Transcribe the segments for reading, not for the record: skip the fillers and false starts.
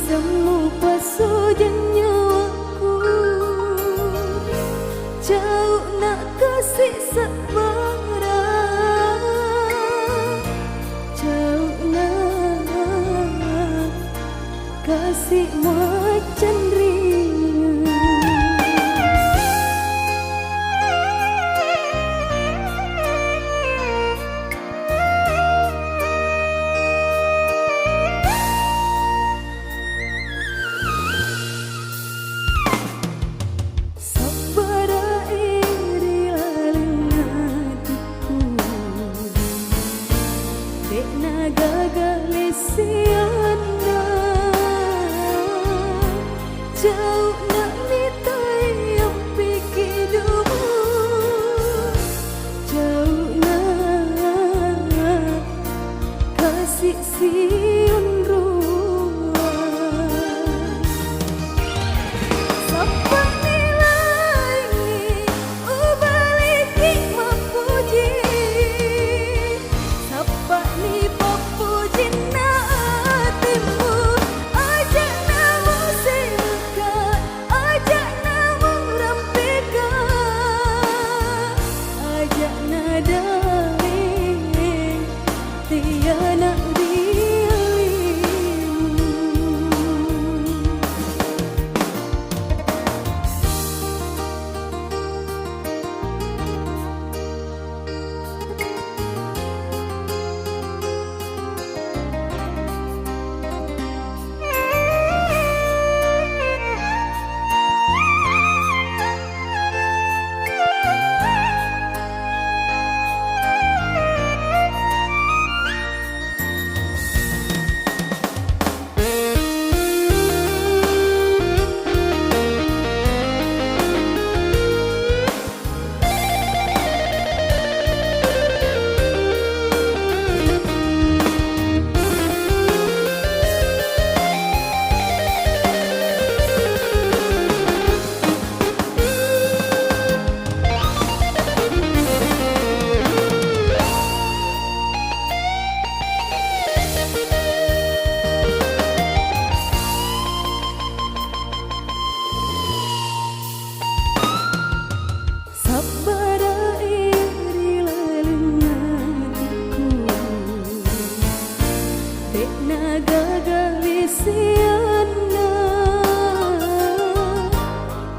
semu pasojan nyawaku, jauh nak kasih sabara, jauh nak kasih macan ringan. Jauh nak mitai yang pikir dulu, jauh nak kasih siun ruang. Sapa nilai ubalik hikmah puji, sapa ni papuji na hatimu.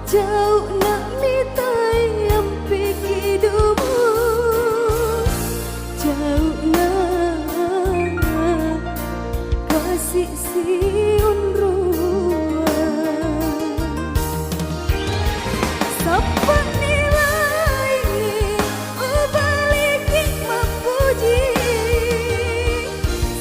Jauh nak mitai yang pikir dulu, jauh nak kasih siun ruang. Sapa nilai ubalik hikmah puji,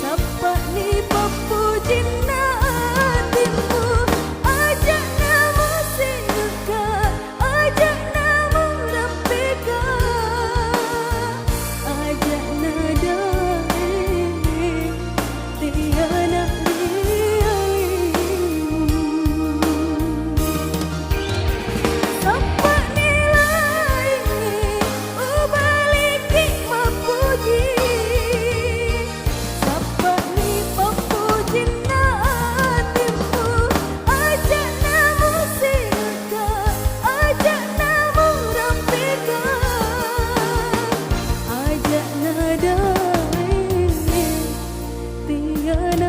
sapa ni papuji na hatimu. Ajak namu silka, ajak namu rampika, ajak nadai tiada sapa nilai ubalik hikmah puji, sapa ni papuji na hatimu. Ajak namu silka, ajak namu rampika, ajak nadai tiada